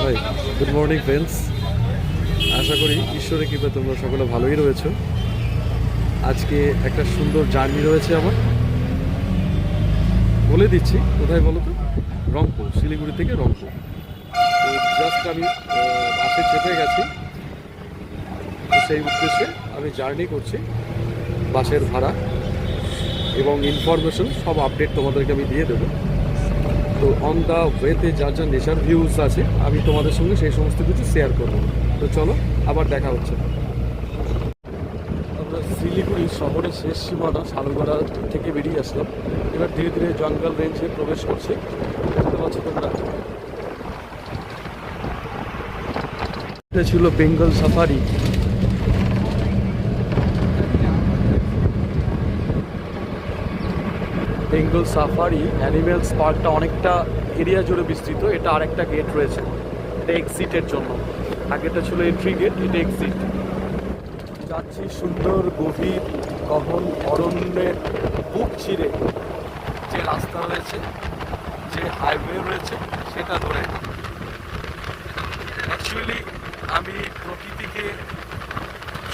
High, good morning friends. আশা করি ঈশ্বরের কৃপায় তোমরা সকলে ভালোই রয়েছো। আজকে একটা সুন্দর জার্নি রয়েছে আমার, বলে দিচ্ছি কোথায় বলো তো। রংপুর, শিলিগুড়ি থেকে রংপুর। তো জাস্ট আমি বাসে চেপে গেছি, তো সেই উদ্দেশ্যে আমি জার্নি করছি। বাসের ভাড়া এবং ইনফরমেশন সব আপডেট তোমাদেরকে আমি দিয়ে দেবো। তো অন দ্য ওয়েতে যা যা নেচার ভিউজ আছে আমি তোমাদের সঙ্গে সেই সমস্ত কিছু শেয়ার করবো। তো চলো, আবার দেখা হচ্ছে। আমরা শিলিগুড়ি শহরের শেষ সীমানা শালগড়া থেকে বেরিয়ে আসলাম। এবার ধীরে ধীরে জঙ্গল রেঞ্জে প্রবেশ করছে, দেখতে পাচ্ছ তোমরা। এটা ছিল Bengal safari. Bengal safari animals পার্কটা অনেকটা এরিয়া জুড়ে বিস্তৃত। এটা আরেকটা গেট রয়েছে, এটা এক্সিটের জন্য। আগেটা ছিল এন্ট্রি গেট, এটা এক্সিট। যাচ্ছি সুন্দর গভীর গহন অরণ্যের বুক চিরে, যে রাস্তা রয়েছে, যে হাইওয়ে রয়েছে, সেটা ধরে। অ্যাকচুয়ালি আমি প্রকৃতিকে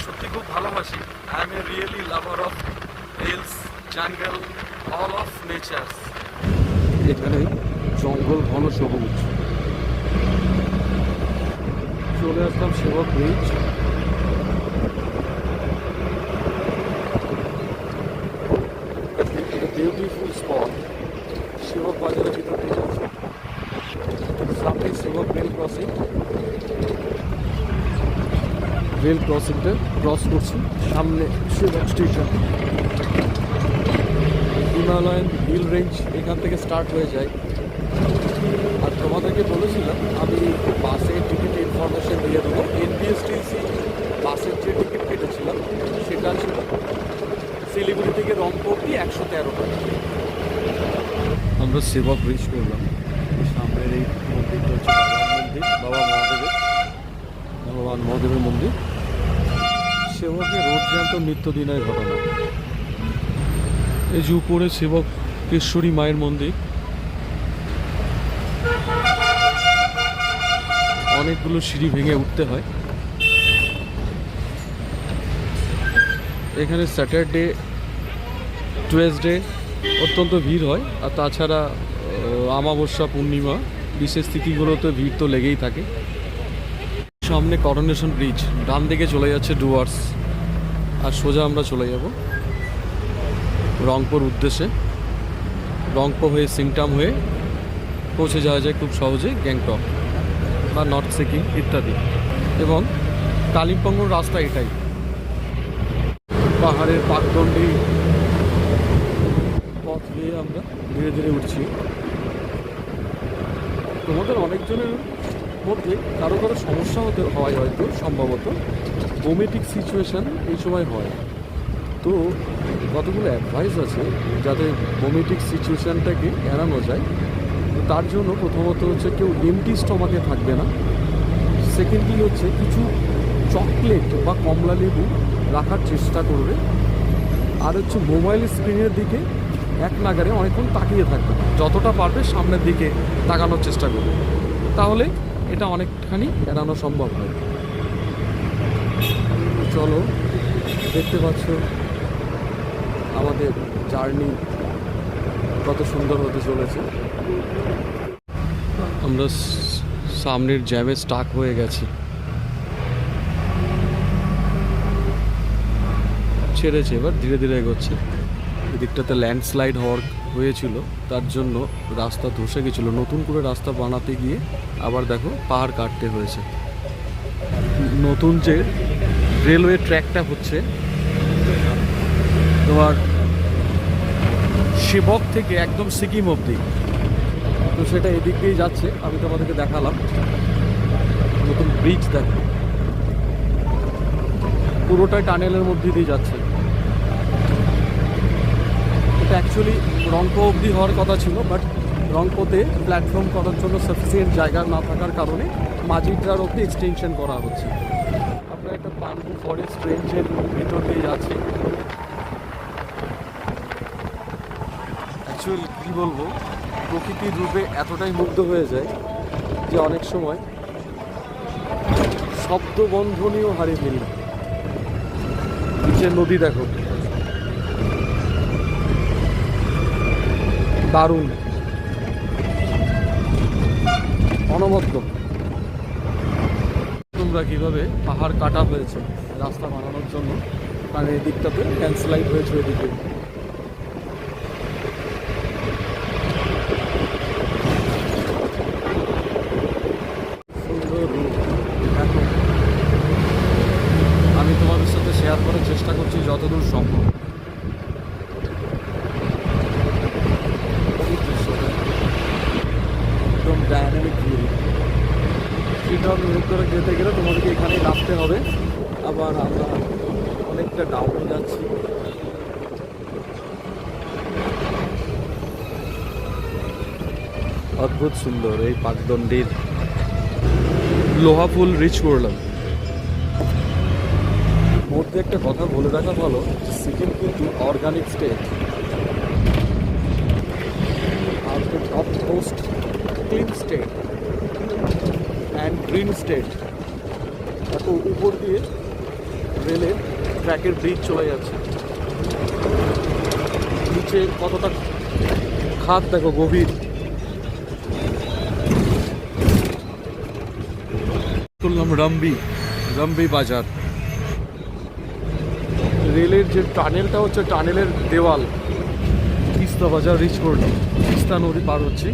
সত্যি খুব ভালোবাসি। I M a really lover of hills, জঙ্গল, অল অফ নেচার। এখানে জঙ্গল ঘন সবুজ। চলে আসলাম সেবক ব্রিজ। Beautiful spot. সেবক বাজারের ভিতর দিয়ে যাচ্ছে, সামনে সেবক রেল ক্রসিং। রেল ক্রসিংটা ক্রস করছি, সামনে সেবক স্টেশন। হিমালয়ান হিল রেঞ্জ এখান থেকে স্টার্ট হয়ে যায়। আর তোমাদেরকে বলেছিলাম আমি বাসের টিকিট ইনফরমেশন দিয়ে দেবো। এনবিএসটিসি বাসের যে টিকিট কেটেছিলাম সেটা ছিল শিলিগুড়ি থেকে রংপুর অব্দি 113 টাকা। আমরা সেবক ব্রিজ করলাম। সামনের এই মন্দিরটা হচ্ছে বাবা মহাদেবের মন্দির। সেবকের রোড জ্যান্ত নিত্যদিনের ঘটনা। এই যে উপরে সেবকেশ্বরী মায়ের মন্দির, অনেকগুলো সিঁড়ি ভেঙে উঠতে হয়। এখানে স্যাটারডে, টুয়েসডে অত্যন্ত ভিড় হয়। আর তাছাড়া অমাবস্যা, পূর্ণিমা, বিশেষ তিথিগুলোতে ভিড় তো লেগেই থাকে। সামনে করোনেশন ব্রিজ, ডান দিকে চলে যাচ্ছে ডুয়ার্স। আর সোজা আমরা চলে যাব রংপুর উদ্দেশ্যে। রংপুর হয়ে সিংটাম হয়ে পৌঁছে যাওয়া যায় খুব সহজে গ্যাংটক বা নর্থ সিকিম ইত্যাদি। এবং কালিম্পংয়ের রাস্তা এটাই। পাহাড়ের পাকদণ্ডী পথ দিয়ে আমরা ধীরে ধীরে উঠছি। তোমাদের অনেকজনের মধ্যে কারো কারো সমস্যা হয় হয়তো, সম্ভবত ভোমিটিক সিচুয়েশান এই সময় হয়। তো কতগুলো অ্যাডভাইস আছে যাতে ভোমিটিক সিচুয়েশানটাকে এড়ানো যায়। তার জন্য প্রথমত হচ্ছে কেউ এমটি স্টমাকে থাকবে না। সেকেন্ডলি হচ্ছে কিছু চকলেট বা কমলা লেবু রাখার চেষ্টা করবে। আর হচ্ছে মোবাইল স্ক্রিনের দিকে এক নাগারে অনেকক্ষণ তাকিয়ে থাকবে, যতটা পারবে সামনের দিকে তাকানোর চেষ্টা করবে, তাহলে এটা অনেকখানি এড়ানো সম্ভব হয়। চলো, দেখতে পাচ্ছ আমাদের জার্নি কত সুন্দর হতে চলেছে। আমরা সামনের জ্যামে স্টাক হয়ে গেছি। ছেড়েছে, এবার ধীরে ধীরে এগোচ্ছে। এদিকটাতে ল্যান্ডস্লাইড হয়েছিল, তার জন্য রাস্তা ধসে গেছিলো। নতুন করে রাস্তা বানাতে গিয়ে আবার দেখো পাহাড় কাটতে হয়েছে। নতুন যে রেলওয়ে ট্র্যাকটা হচ্ছে তোমার সেবক থেকে একদম সিকিম অবধি, তো সেটা এদিক দিয়েই যাচ্ছে। আমি তোমাদেরকে দেখালাম নতুন ব্রিজ, দেখো পুরোটাই টানেলের মধ্যে দিয়ে যাচ্ছে। এটা অ্যাকচুয়ালি রংপো অবধি হওয়ার কথা ছিল, বাট রংপোতে প্ল্যাটফর্ম করার জন্য সাফিসিয়েন্ট জায়গা না থাকার কারণে মাঝিট্রার অবধি এক্সটেনশন করা হচ্ছে। আমরা একটা বাম্বু ফরেস্ট রেঞ্জের ভিতর দিয়ে যাচ্ছি। অ্যাকচুয়ালি কী বলবো, প্রকৃতির রূপে এতটাই মুগ্ধ হয়ে যায় যে অনেক সময় শব্দ বন্ধনীয় হারে মিল। নিচে নদী দেখো, দারুণ, অনবদ্য। তোমরা কিভাবে পাহাড় কাটা হয়েছে রাস্তা বানানোর জন্য, কারণ এই দিকটাতে ল্যান্ডস্লাইড হয়েছে এদিকে। সুন্দর রূপ দেখো, আমি তোমাদের সাথে শেয়ার করার চেষ্টা করছি যতদূর সম্ভব। একদম ডায়নামিক ভিউ। সেটাও মুখ করে যেতে গেলে তোমাদেরকে এখানেই নামতে হবে। আবার আমরা অনেকটা ডাউনে যাচ্ছি। অদ্ভুত সুন্দর এই পাকদণ্ডির লোহা ফুল রিচ করলাম। মধ্যে একটা কথা বলে রাখা ভালো, সিকিম কিন্তু organic state are the top most clean state and green state. এত উপর দিয়ে রেলের ট্র্যাকের ব্রিজ চলে যাচ্ছে, নিচে কতটা খাদ দেখো, গভীর। করলাম রাম্বি বাজার। রেলের যে টানেলটা হচ্ছে, টানেলের দেওয়াল। তিস্তা বাজার রিচ করলাম, তিস্তা নদী পার হচ্ছি।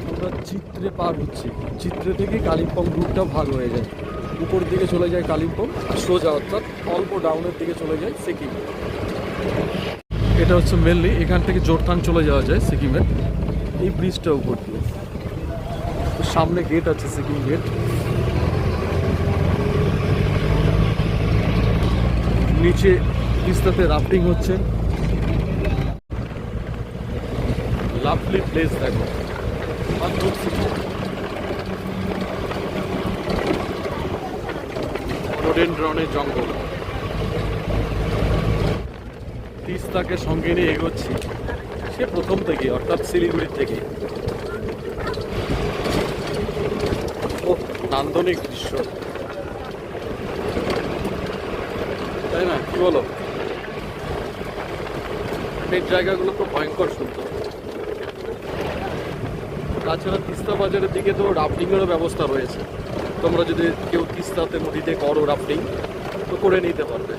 আমরা চিত্রে পার হচ্ছি। চিত্রে থেকে কালিম্পং রুটটা ভাগ হয়ে যায়, উপর দিকে চলে যায় কালিম্পং, আর সোজা অর্থাৎ অল্প ডাউনের দিকে চলে যায় সিকিম। এটা হচ্ছে মেনলি এখান থেকে জোরথাং চলে যাওয়া যায় সিকিমের এই ব্রিজটা উপর দিয়ে। সামনে গেট আছে, সিকিম গেট। নিচে তিস্তাতে রাফটিং হচ্ছে। লাভলি প্লেস দেখো, রোডেনড্রনের জঙ্গল। তিস্তাকে সঙ্গে নিয়ে এগোচ্ছি সে প্রথম থেকে, অর্থাৎ শিলিগুড়ির থেকে। ও নান্দনিক দৃশ্য, তাই না? কি বলো? এই জায়গাগুলো তো ভয়ঙ্কর সুন্দর। তাছাড়া তিস্তা বাজারের দিকে তো রাফটিংয়েরও ব্যবস্থা রয়েছে। তোমরা যদি কেউ তিস্তাতে নদীতে করো রাফটিং, তো করে নিতে পারবে।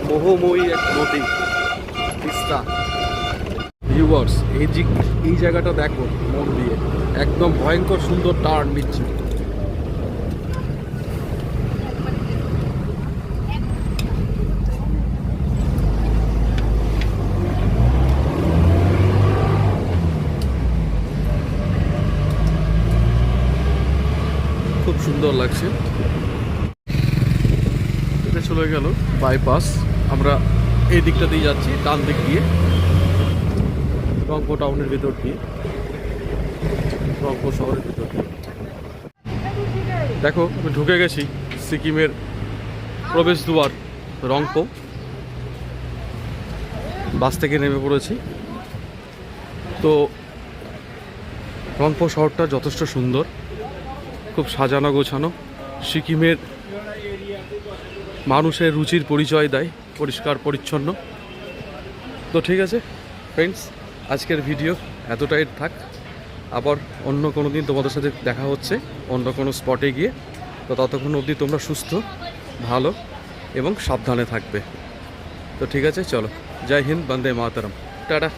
মোহময়ী এক নদী তিস্তা। ভিউয়ার্স, এই জায়গাটা দেখো মন দিয়ে, একদম ভয়ঙ্কর সুন্দর টার্ন নিচ্ছে। খুব সুন্দর লাগছে। এটা চলে গেল বাইপাস। আমরা এই দিকটা দিয়ে যাচ্ছি, ডান দিক দিয়ে, রংপুর টাউনের ভিতর দিয়ে, রংপুর শহরের ভিতর দিয়ে। দেখো আমি ঢুকে গেছি সিকিমের প্রবেশ দুয়ার রংপো। বাস থেকে নেমে পড়েছি। তো রংপো শহরটা যথেষ্ট সুন্দর, খুব সাজানো গোছানো। সিকিমের মানুষের রুচির পরিচয় দেয়, পরিষ্কার পরিচ্ছন্ন। তো ঠিক আছে ফ্রেন্ডস, আজকের ভিডিও এতটাই থাক। আবার অন্য কোনো দিন তোমাদের সাথে দেখা হচ্ছে অন্য কোনো স্পটে গিয়ে। তো ততক্ষণ অবধি তোমরা সুস্থ, ভালো এবং সাবধানে থাকবে। তো ঠিক আছে, চলো, জয় হিন্দ, বন্দে মাতরম, টাটা।